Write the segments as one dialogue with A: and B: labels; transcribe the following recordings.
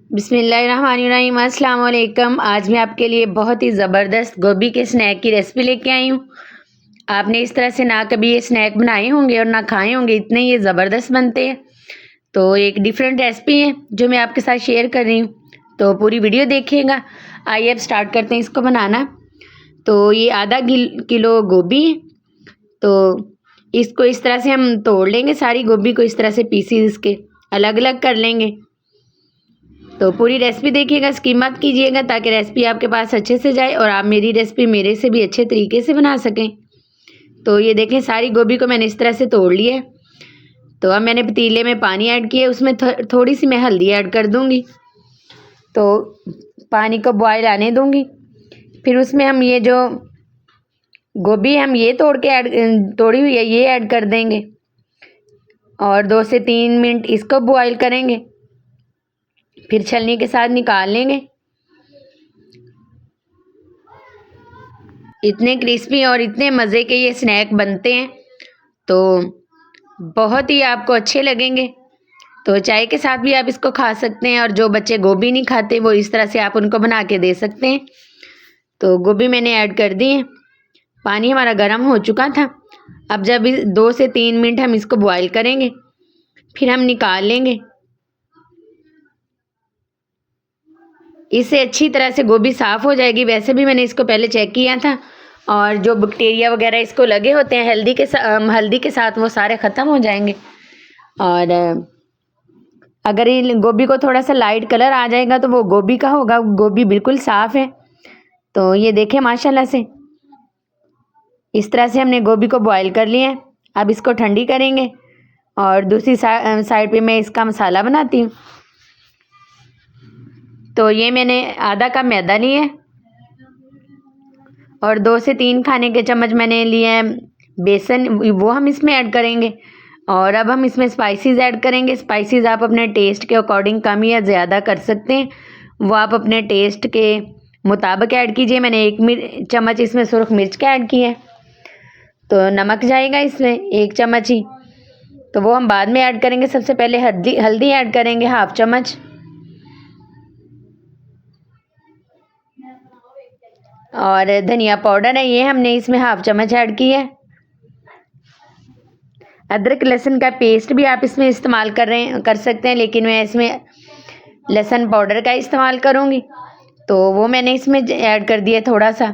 A: बिस्मिल्लाहिर्रहमानिर्रहीम, अस्सलाम वालेकुम। आज मैं आपके लिए बहुत ही ज़बरदस्त गोभी के स्नैक की रेसिपी लेके आई हूँ। आपने इस तरह से ना कभी ये स्नैक बनाए होंगे और ना खाए होंगे, इतने ये ज़बरदस्त बनते हैं। तो एक डिफरेंट रेसिपी है जो मैं आपके साथ शेयर कर रही हूँ, तो पूरी वीडियो देखिएगा। आइए अब स्टार्ट करते हैं इसको बनाना। तो ये आधा किलो गोभी है। तो इसको इस तरह से हम तोड़ लेंगे, सारी गोभी को इस तरह से पीसीज इसके अलग अलग कर लेंगे। तो पूरी रेसिपी देखिएगा, स्किप मत कीजिएगा ताकि रेसिपी आपके पास अच्छे से जाए और आप मेरी रेसिपी मेरे से भी अच्छे तरीके से बना सकें। तो ये देखें, सारी गोभी को मैंने इस तरह से तोड़ लिया है। तो अब मैंने पतीले में पानी ऐड किया, उसमें थोड़ी सी मैं हल्दी ऐड कर दूंगी। तो पानी को बॉयल आने दूंगी। फिर उसमें हम ये जो गोभी हम ये तोड़ी हुई है ये ऐड कर देंगे और 2 से 3 मिनट इसको बॉयल करेंगे। फिर छलनी के साथ निकाल लेंगे। इतने क्रिस्पी और इतने मज़े के ये स्नैक बनते हैं, तो बहुत ही आपको अच्छे लगेंगे। तो चाय के साथ भी आप इसको खा सकते हैं, और जो बच्चे गोभी नहीं खाते वो इस तरह से आप उनको बना के दे सकते हैं। तो गोभी मैंने ऐड कर दी है। पानी हमारा गर्म हो चुका था। अब जब 2 से 3 मिनट हम इसको बॉयल करेंगे, फिर हम निकाल लेंगे। इससे अच्छी तरह से गोभी साफ़ हो जाएगी। वैसे भी मैंने इसको पहले चेक किया था, और जो बैक्टीरिया वगैरह इसको लगे होते हैं हल्दी के साथ वो सारे ख़त्म हो जाएंगे। और अगर ये गोभी को थोड़ा सा लाइट कलर आ जाएगा तो वो गोभी का होगा, गोभी बिल्कुल साफ़ है। तो ये देखें, माशाल्लाह से इस तरह से हमने गोभी को बॉयल कर लिया है। अब इसको ठंडी करेंगे और दूसरी साइड पे मैं इसका मसाला बनाती हूँ। तो ये मैंने आधा कप मैदा लिया है और 2 से 3 खाने के चम्मच मैंने लिए हैं बेसन, वो हम इसमें ऐड करेंगे। और अब हम इसमें स्पाइसेस ऐड करेंगे। स्पाइसेस आप अपने टेस्ट के अकॉर्डिंग कम या ज़्यादा कर सकते हैं, वो आप अपने टेस्ट के मुताबिक ऐड कीजिए। मैंने 1 चम्मच इसमें सुरख मिर्च का ऐड किया है। तो नमक जाएगा इसमें 1 चम्मच ही, तो वो हम बाद में ऐड करेंगे। सबसे पहले हल्दी ऐड करेंगे 1/2 चम्मच, और धनिया पाउडर है ये हमने इसमें 1/2 चम्मच ऐड की है। अदरक लहसुन का पेस्ट भी आप इसमें इस्तेमाल कर सकते हैं, लेकिन मैं इसमें लहसुन पाउडर का इस्तेमाल करूँगी, तो वो मैंने इसमें ऐड कर दिया थोड़ा सा।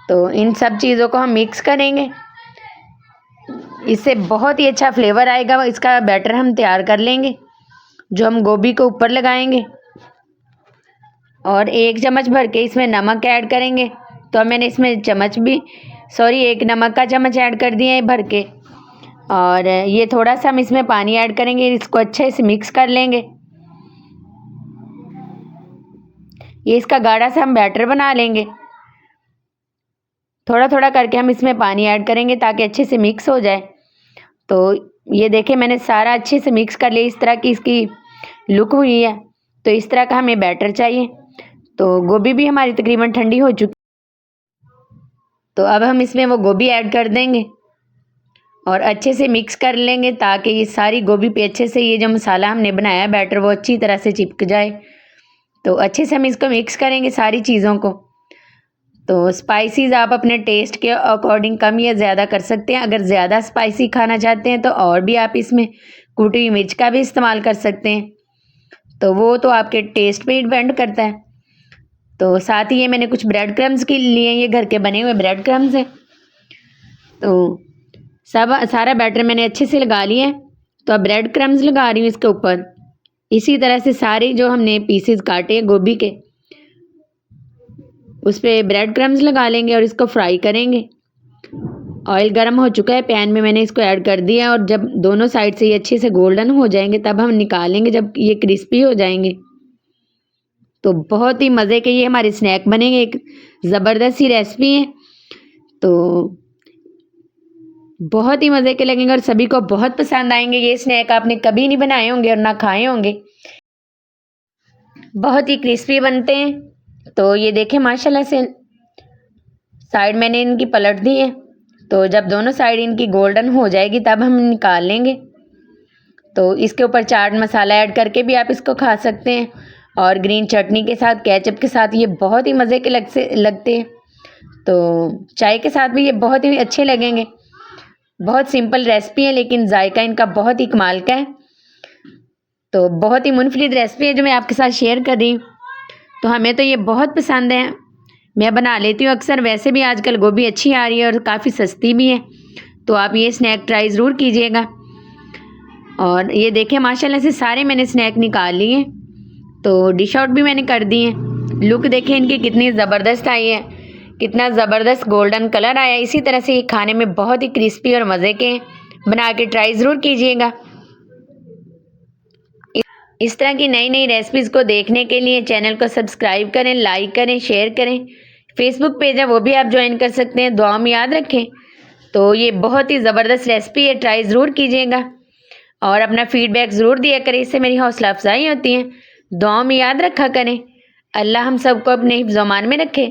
A: तो इन सब चीज़ों को हम मिक्स करेंगे, इससे बहुत ही अच्छा फ्लेवर आएगा। इसका बैटर हम तैयार कर लेंगे जो हम गोभी को ऊपर लगाएंगे, और 1 चम्मच भर के इसमें नमक ऐड करेंगे। तो मैंने इसमें 1 नमक का चम्मच ऐड कर दिए भर के, और ये थोड़ा सा हम इसमें पानी ऐड करेंगे, इसको अच्छे से मिक्स कर लेंगे। ये इसका गाढ़ा सा हम बैटर बना लेंगे। थोड़ा थोड़ा करके हम इसमें पानी ऐड करेंगे ताकि अच्छे से मिक्स हो जाए। तो ये देखें, मैंने सारा अच्छे से मिक्स कर लिया। इस तरह की इसकी लुक हुई है। तो इस तरह का हमें बैटर चाहिए। तो गोभी भी हमारी तकरीबन ठंडी हो चुकी, तो अब हम इसमें वो गोभी ऐड कर देंगे और अच्छे से मिक्स कर लेंगे ताकि ये सारी गोभी पे अच्छे से ये जो मसाला हमने बनाया बैटर वो अच्छी तरह से चिपक जाए। तो अच्छे से हम इसको मिक्स करेंगे सारी चीज़ों को। तो स्पाइसेस आप अपने टेस्ट के अकॉर्डिंग कम या ज़्यादा कर सकते हैं। अगर ज़्यादा स्पाइसी खाना चाहते हैं तो और भी आप इसमें कुटी हुई मिर्च का भी इस्तेमाल कर सकते हैं, तो वो तो आपके टेस्ट पे डिपेंड करता है। तो साथ ही ये मैंने कुछ ब्रेड क्रम्स के लिए, ये घर के बने हुए ब्रेड क्रम्स हैं। तो सारा बैटर मैंने अच्छे से लगा लिया है। तो अब ब्रेड क्रम्स लगा रही हूँ इसके ऊपर। इसी तरह से सारे जो हमने पीसेस काटे हैं गोभी के, उस पर ब्रेड क्रम्स लगा लेंगे और इसको फ्राई करेंगे। ऑयल गर्म हो चुका है, पैन में मैंने इसको ऐड कर दिया, और जब दोनों साइड से ये अच्छे से गोल्डन हो जाएंगे तब हम निकालेंगे, जब ये क्रिस्पी हो जाएंगे। तो बहुत ही मज़े के ये हमारे स्नैक बनेंगे। एक ज़बरदस्त सी रेसिपी है, तो बहुत ही मज़े के लगेंगे और सभी को बहुत पसंद आएंगे। ये स्नैक आपने कभी नहीं बनाए होंगे और ना खाए होंगे। बहुत ही क्रिस्पी बनते हैं। तो ये देखें, माशाल्लाह से साइड मैंने इनकी पलट दी है। तो जब दोनों साइड इनकी गोल्डन हो जाएगी तब हम निकाल लेंगे। तो इसके ऊपर चाट मसाला ऐड करके भी आप इसको खा सकते हैं, और ग्रीन चटनी के साथ, केचप के साथ ये बहुत ही मज़े के लगते हैं। तो चाय के साथ भी ये बहुत ही अच्छे लगेंगे। बहुत सिंपल रेसिपी है लेकिन जायका इनका बहुत ही कमाल का है। तो बहुत ही मुनफरिद रेसिपी है जो मैं आपके साथ शेयर कर रही हूँ। तो हमें तो ये बहुत पसंद है, मैं बना लेती हूँ अक्सर। वैसे भी आजकल गोभी अच्छी आ रही है और काफ़ी सस्ती भी है, तो आप ये स्नैक ट्राई ज़रूर कीजिएगा। और ये देखें माशाल्लाह से सारे मैंने स्नैक निकाल लिए, तो डिश आउट भी मैंने कर दिए। लुक देखें इनकी कितनी ज़बरदस्त आई है, कितना ज़बरदस्त गोल्डन कलर आया। इसी तरह से ये खाने में बहुत ही क्रिस्पी और मज़े के हैं। बना के ट्राई ज़रूर कीजिएगा। इस तरह की नई नई रेसिपीज़ को देखने के लिए चैनल को सब्सक्राइब करें, लाइक करें, शेयर करें। फेसबुक पेज है वो भी आप ज्वाइन कर सकते हैं। दुआ में याद रखें। तो ये बहुत ही ज़बरदस्त रेसिपी है, ट्राई ज़रूर कीजिएगा और अपना फीडबैक ज़रूर दिया करें, इससे मेरी हौसला अफजाई होती है। दुआ में याद रखा करें। अल्लाह हम सबको अपने हिफ्ज़-ओ-अमान में रखे।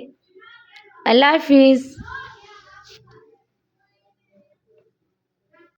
A: अल्लाह हाफिज़।